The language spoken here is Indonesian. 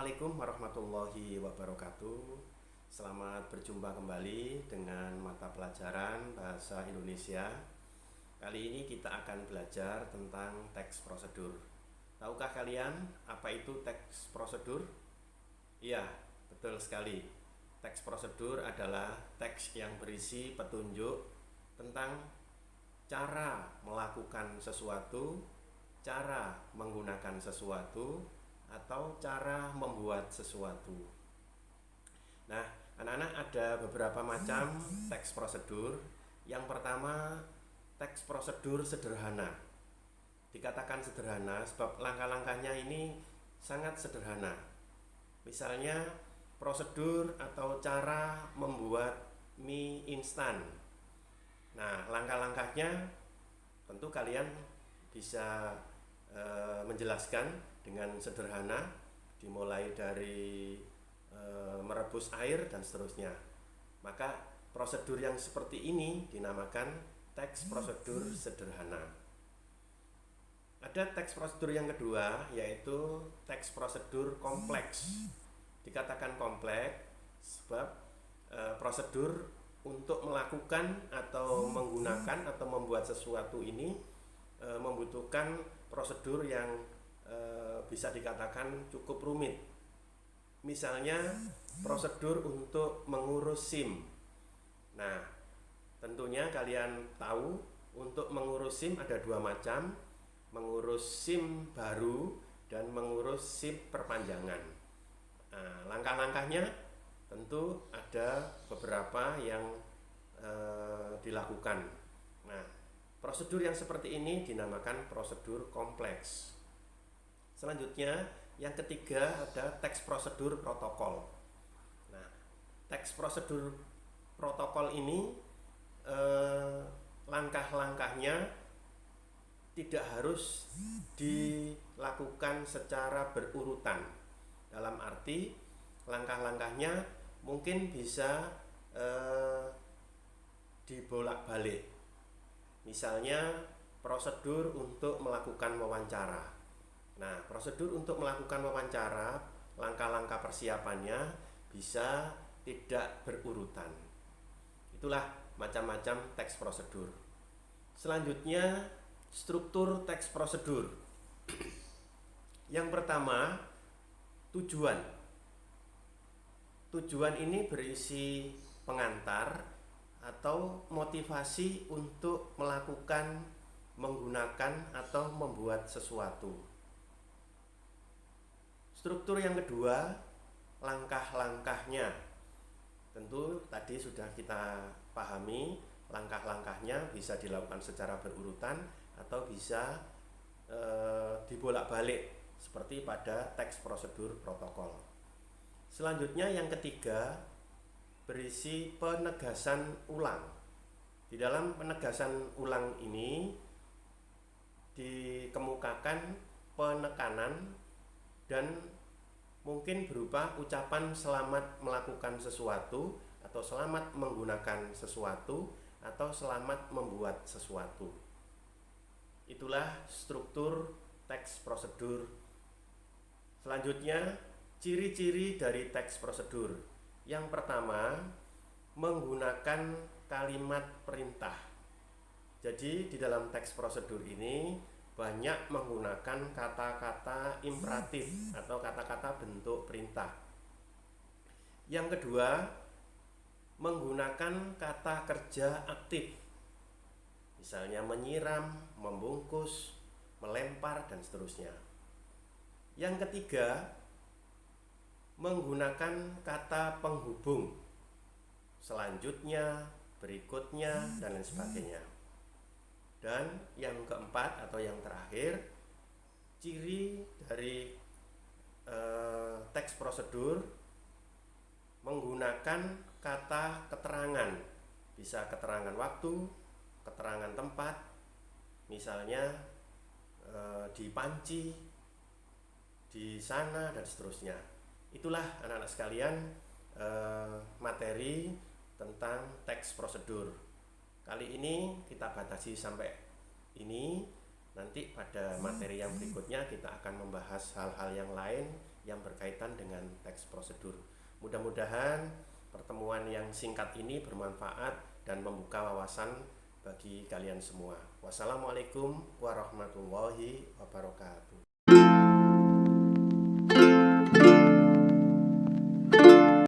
Assalamualaikum warahmatullahi wabarakatuh. Selamat berjumpa kembali dengan mata pelajaran Bahasa Indonesia. Kali ini kita akan belajar tentang teks prosedur. Tahukah kalian apa itu teks prosedur? Iya, betul sekali. Teks prosedur adalah teks yang berisi petunjuk tentang cara melakukan sesuatu, cara menggunakan sesuatu, atau cara membuat sesuatu. Nah, anak-anak, ada beberapa macam teks prosedur. Yang pertama, teks prosedur sederhana. Dikatakan sederhana sebab langkah-langkahnya ini sangat sederhana. Misalnya, prosedur atau cara membuat mie instan. Nah, langkah-langkahnya tentu kalian bisa menjelaskan dengan sederhana, dimulai dari merebus air dan seterusnya. Maka prosedur yang seperti ini dinamakan teks prosedur sederhana. Ada teks prosedur yang kedua, yaitu teks prosedur kompleks. Dikatakan kompleks sebab prosedur untuk melakukan atau menggunakan atau membuat sesuatu ini membutuhkan prosedur yang bisa dikatakan cukup rumit. Misalnya prosedur untuk mengurus SIM. Nah, tentunya kalian tahu untuk mengurus SIM ada dua macam, mengurus SIM baru dan mengurus SIM perpanjangan. Nah, langkah-langkahnya tentu ada beberapa yang dilakukan. Nah, prosedur yang seperti ini dinamakan prosedur kompleks. Selanjutnya, yang ketiga ada teks prosedur protokol. Nah, teks prosedur protokol ini langkah-langkahnya tidak harus dilakukan secara berurutan. Dalam arti, langkah-langkahnya mungkin bisa dibolak-balik. Misalnya prosedur untuk melakukan wawancara. Nah, prosedur untuk melakukan wawancara, langkah-langkah persiapannya bisa tidak berurutan. Itulah macam-macam teks prosedur. Selanjutnya, struktur teks prosedur. Yang pertama, tujuan. Tujuan ini berisi pengantar atau motivasi untuk melakukan, menggunakan, atau membuat sesuatu. Struktur yang kedua, langkah-langkahnya. Tentu tadi sudah kita pahami, langkah-langkahnya bisa dilakukan secara berurutan atau bisa dibolak-balik seperti pada teks prosedur protokol. Selanjutnya yang ketiga, berisi penegasan ulang. Di dalam penegasan ulang ini dikemukakan penekanan dan mungkin berupa ucapan selamat melakukan sesuatu, atau selamat menggunakan sesuatu, atau selamat membuat sesuatu. Itulah struktur teks prosedur. Selanjutnya, ciri-ciri dari teks prosedur. Yang pertama, menggunakan kalimat perintah. Jadi di dalam teks prosedur ini banyak menggunakan kata-kata imperatif atau kata-kata bentuk perintah. Yang kedua, menggunakan kata kerja aktif. Misalnya menyiram, membungkus, melempar, dan seterusnya. Yang ketiga, menggunakan kata penghubung, selanjutnya, berikutnya, dan lain sebagainya. Dan yang keempat atau yang terakhir, ciri dari teks prosedur menggunakan kata keterangan, bisa keterangan waktu, keterangan tempat, misalnya di panci, di sana, dan seterusnya. Itulah anak-anak sekalian materi tentang teks prosedur. Kali ini kita batasi sampai ini. Nanti pada materi yang berikutnya kita akan membahas hal-hal yang lain yang berkaitan dengan teks prosedur. Mudah-mudahan pertemuan yang singkat ini bermanfaat dan membuka wawasan bagi kalian semua. Wassalamualaikum warahmatullahi wabarakatuh.